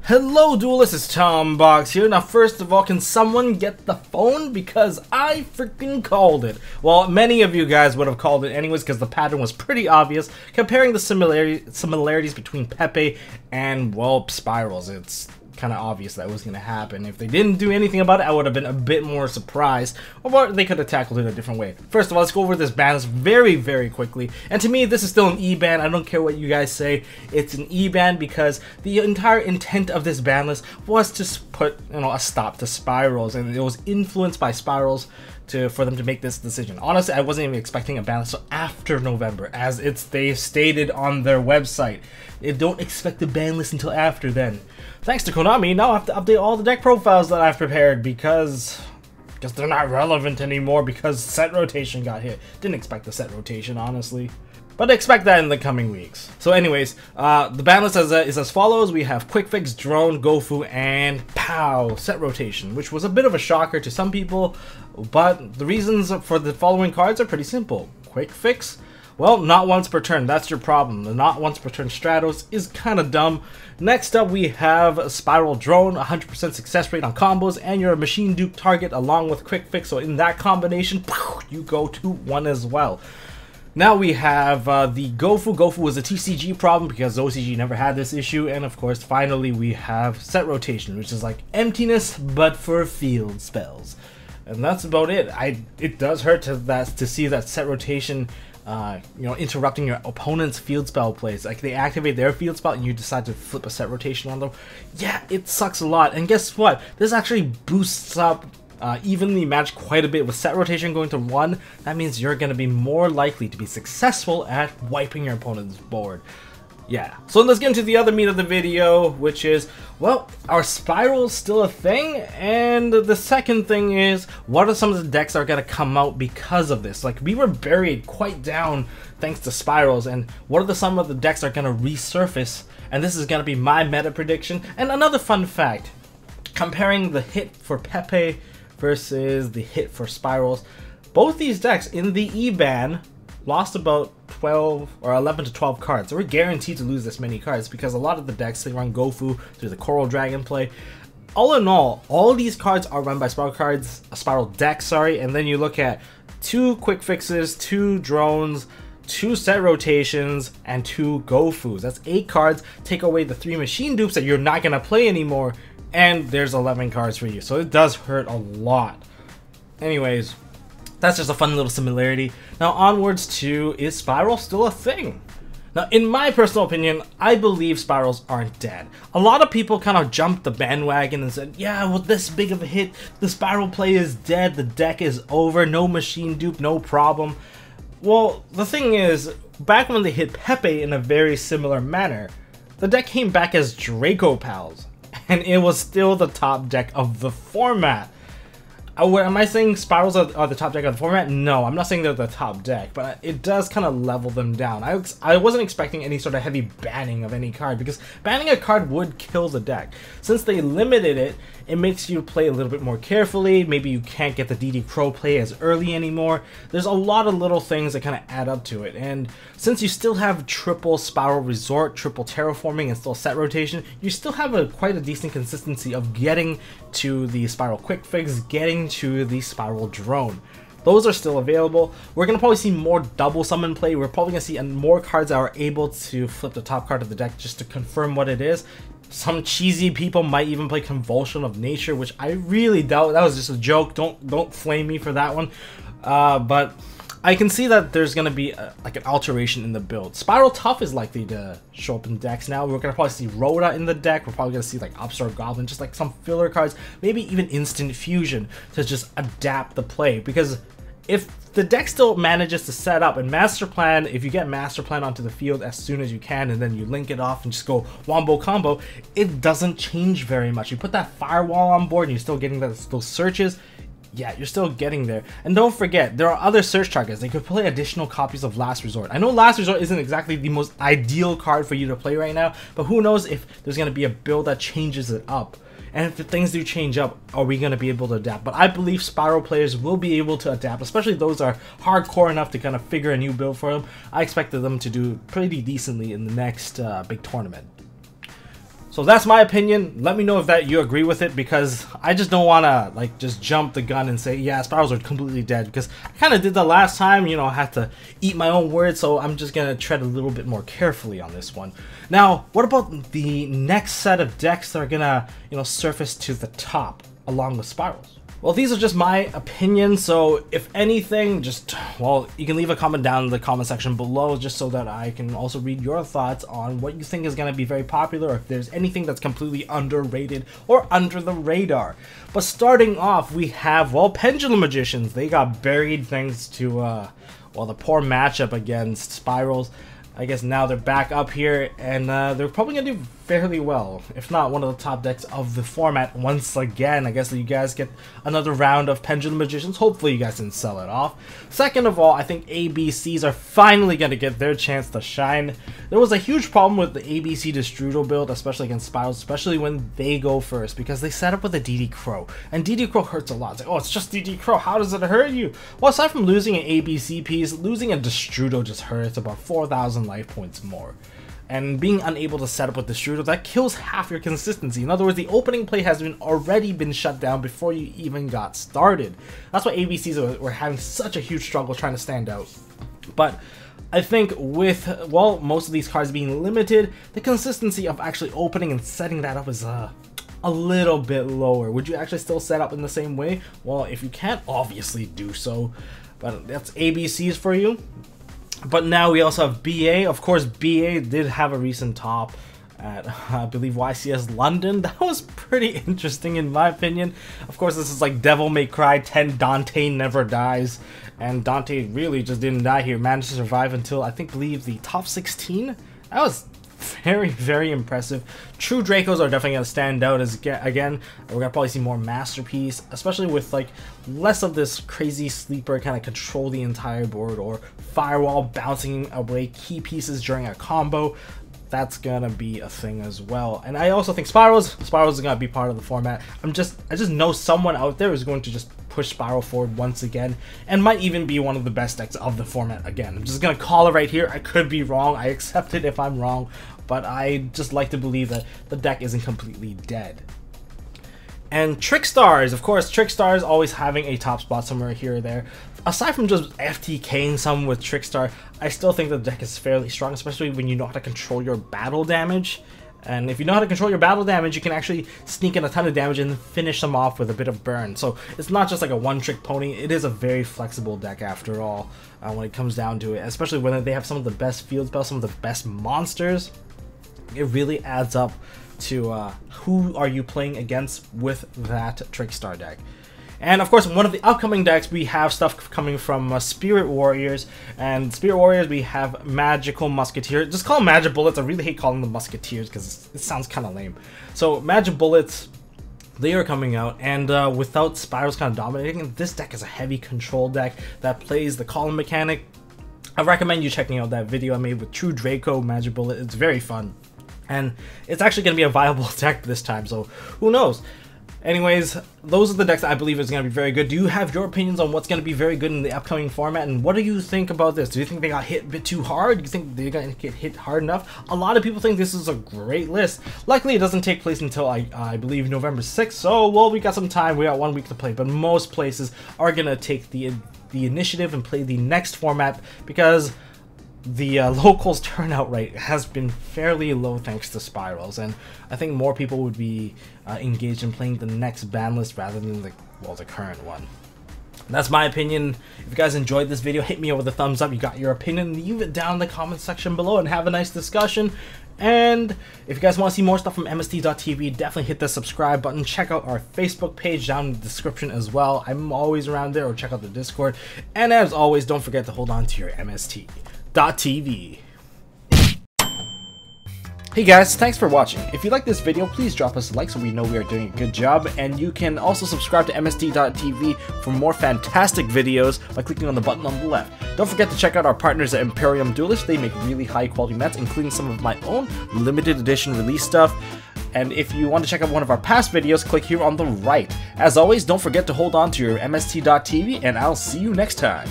Hello Duelists, it's Tom Box here. Now first of all, can someone get the phone? Because I freaking called it. Well, many of you guys would have called it anyways because the pattern was pretty obvious. Comparing the similarities between Pepe and, well, Spyrals. It's kind of obvious that was going to happen. If they didn't do anything about it, I would have been a bit more surprised, or they could have tackled it a different way. First of all, let's go over this ban list very quickly. And to me, this is still an E-ban. I don't care what you guys say. It's an E-ban because the entire intent of this ban list was to put, a stop to Spyrals, and it was influenced by Spyrals for them to make this decision. Honestly, I wasn't even expecting a ban list after November, as they stated on their website. They don't expect the ban list until after then. Thanks to Konami, now I have to update all the deck profiles that I've prepared because they're not relevant anymore because set rotation got hit. Didn't expect the set rotation, honestly. But expect that in the coming weeks. So anyways, the ban list is as follows. We have Quick Fix, Drone, Gofu, and Pow set rotation, which was a bit of a shocker to some people, but the reasons for the following cards are pretty simple. Quick Fix, well, not once per turn, that's your problem. The not once per turn Stratos is kind of dumb. Next up we have a Spiral Drone, 100% success rate on combos, and you're a machine dupe target along with Quick Fix, so in that combination, you go to 1 as well. Now we have the Gofu. Gofu was a TCG problem because OCG never had this issue, and of course finally we have set rotation, which is like emptiness but for field spells. And that's about it. It does hurt to see that set rotation interrupting your opponent's field spell plays. Like, they activate their field spell and you decide to flip a set rotation on them. Yeah, it sucks a lot. And guess what? This actually boosts up evenly matched quite a bit. With set rotation going to 1, that means you're going to be more likely to be successful at wiping your opponent's board. Yeah, so let's get into the other meat of the video, which is, well, are Spyrals still a thing? And the second thing is, what are some of the decks that are going to come out because of this? Like, we were buried quite down thanks to Spyrals, and what are some of the decks that are going to resurface? And this is going to be my meta prediction. And another fun fact, comparing the hit for Pepe versus the hit for Spyrals, both these decks in the E-ban lost about 12 or 11 to 12 cards. So we're guaranteed to lose this many cards because a lot of the decks, they run Gofu through the Coral Dragon play. All in all these cards are run by Spiral decks, sorry, and then you look at 2 Quick Fixes, 2 Drones, 2 set rotations, and 2 Gofus. That's 8 cards. Take away the 3 machine dupes that you're not gonna play anymore, and there's 11 cards for you. So it does hurt a lot. Anyways, that's just a fun little similarity. Now onwards to, is Spiral still a thing? Now in my personal opinion, I believe Spirals aren't dead. A lot of people kind of jumped the bandwagon and said, yeah, well, this big of a hit, the Spiral play is dead, the deck is over, no machine dupe, no problem. Well, the thing is, back when they hit Pepe in a very similar manner, the deck came back as Draco Pals, and it was still the top deck of the format. Am I saying Spirals are the top deck of the format? No, I'm not saying they're the top deck, but it does kind of level them down. I wasn't expecting any sort of heavy banning of any card, because banning a card would kill the deck. Since they limited it, it makes you play a little bit more carefully. Maybe you can't get the DD Crow play as early anymore. There's a lot of little things that kind of add up to it, and since you still have triple Spiral Resort, triple Terraforming, and still set rotation, you still have quite a decent consistency of getting to the Spiral Quick Fix, getting to the Spiral Drone. Those are still available. We're going to probably see more double summon play. We're probably going to see more cards that are able to flip the top card of the deck just to confirm what it is. Some cheesy people might even play Convulsion of Nature, which I really doubt. That was just a joke. Don't flame me for that one. But I can see that there's going to be like an alteration in the build. Spiral Tough is likely to show up in decks now. We're going to probably see Rhoda in the deck. We're probably going to see like Upstart Goblin, just like some filler cards, maybe even Instant Fusion to just adapt the play. Because if the deck still manages to set up, and Master Plan, if you get Master Plan onto the field as soon as you can and then you link it off and just go wombo combo, it doesn't change very much. You put that Firewall on board and you're still getting those searches. Yeah, you're still getting there. And don't forget, there are other search targets. They could play additional copies of Last Resort. I know Last Resort isn't exactly the most ideal card for you to play right now, but who knows if there's going to be a build that changes it up. And if things do change up, are we going to be able to adapt? But I believe Spiral players will be able to adapt, especially those that are hardcore enough to kind of figure a new build for them. I expected them to do pretty decently in the next big tournament. So that's my opinion. Let me know if that you agree with it, because I just don't want to like just jump the gun and say, yeah, Spyrals are completely dead, because I kind of did that last time, you know, I had to eat my own words, so I'm just going to tread a little bit more carefully on this one. Now, what about the next set of decks that are going to, you know, surface to the top along with Spyrals? Well, these are just my opinions, so if anything, just, well, you can leave a comment down in the comment section below just so that I can also read your thoughts on what you think is going to be very popular, or if there's anything that's completely underrated or under the radar. But starting off, we have, well, Pendulum Magicians. They got buried thanks to, well, the poor matchup against Spyrals. I guess now they're back up here, and they're probably going to do fairly well, if not one of the top decks of the format once again. I guess that you guys get another round of Pendulum Magicians. Hopefully you guys can sell it off. Second of all, I think ABCs are finally going to get their chance to shine. There was a huge problem with the ABC Destrudo build, especially against Spyrals, especially when they go first, because they set up with a DD Crow, and DD Crow hurts a lot. It's like, oh, it's just DD Crow, how does it hurt you? Well, aside from losing an ABC piece, losing a Destrudo just hurts about 4,000 life points more. And being unable to set up with Destrudo, that kills half your consistency. In other words, the opening play has already been shut down before you even got started. That's why ABCs were having such a huge struggle trying to stand out. But I think with, well, most of these cards being limited, the consistency of actually opening and setting that up is a little bit lower. Would you actually still set up in the same way? Well, if you can't, obviously do so. But that's ABCs for you. But now we also have BA. Of course, BA did have a recent top at, I believe, YCS London. That was pretty interesting in my opinion. Of course, this is like Devil May Cry 10 Dante Never Dies. And Dante really just didn't die here. Managed to survive until, I believe, the top 16. That was very, very impressive. True Dracos are definitely going to stand out as, again, we're going to probably see more Masterpiece, especially with like less of this crazy sleeper kind of control the entire board, or Firewall bouncing away key pieces during a combo. That's gonna be a thing as well. And I also think Spyrals is gonna be part of the format. I just know someone out there is going to just push Spiral forward once again, and might even be one of the best decks of the format again. I'm just gonna call it right here. I could be wrong. I accept it if I'm wrong, but I just like to believe that the deck isn't completely dead. And Trickstars, of course, Trickstars always having a top spot somewhere here or there. Aside from just FTKing some with Trickstar, I still think the deck is fairly strong, especially when you know how to control your battle damage. And if you know how to control your battle damage, you can actually sneak in a ton of damage and finish them off with a bit of burn. So it's not just like a one-trick pony. It is a very flexible deck after all, when it comes down to it. Especially when they have some of the best field spells, some of the best monsters. It really adds up to who are you playing against with that Trickstar deck. And of course, one of the upcoming decks, we have stuff coming from Spirit Warriors. And Spirit Warriors, we have Magical Musketeers. Just call them Magic Bullets. I really hate calling them Musketeers because it sounds kind of lame. So Magic Bullets, they are coming out, and without Spyrals kind of dominating, this deck is a heavy control deck that plays the column mechanic. I recommend you checking out that video I made with True Draco Magic Bullet. It's very fun. And it's actually going to be a viable deck this time, so who knows? Anyways, those are the decks I believe is going to be very good. Do you have your opinions on what's going to be very good in the upcoming format? And what do you think about this? Do you think they got hit a bit too hard? Do you think they're going to get hit hard enough? A lot of people think this is a great list. Luckily, it doesn't take place until, I believe, November 6th. So, well, we got some time. We got 1 week to play. But most places are going to take the initiative and play the next format, because the locals turnout rate has been fairly low thanks to Spyrals, and I think more people would be engaged in playing the next ban list rather than the current one. And that's my opinion. If you guys enjoyed this video, hit me with a thumbs up. You got your opinion, leave it down in the comment section below and have a nice discussion. And if you guys want to see more stuff from MST.TV, definitely hit the subscribe button. Check out our Facebook page down in the description as well. I'm always around there, or check out the Discord. And as always, don't forget to hold on to your MST.TV. Hey guys, thanks for watching. If you like this video, please drop us a like so we know we are doing a good job, and you can also subscribe to MST.TV for more fantastic videos by clicking on the button on the left. Don't forget to check out our partners at Imperium Duelist. They make really high quality mats, including some of my own limited edition release stuff. And if you want to check out one of our past videos, click here on the right. As always, don't forget to hold on to your MST.TV, and I'll see you next time.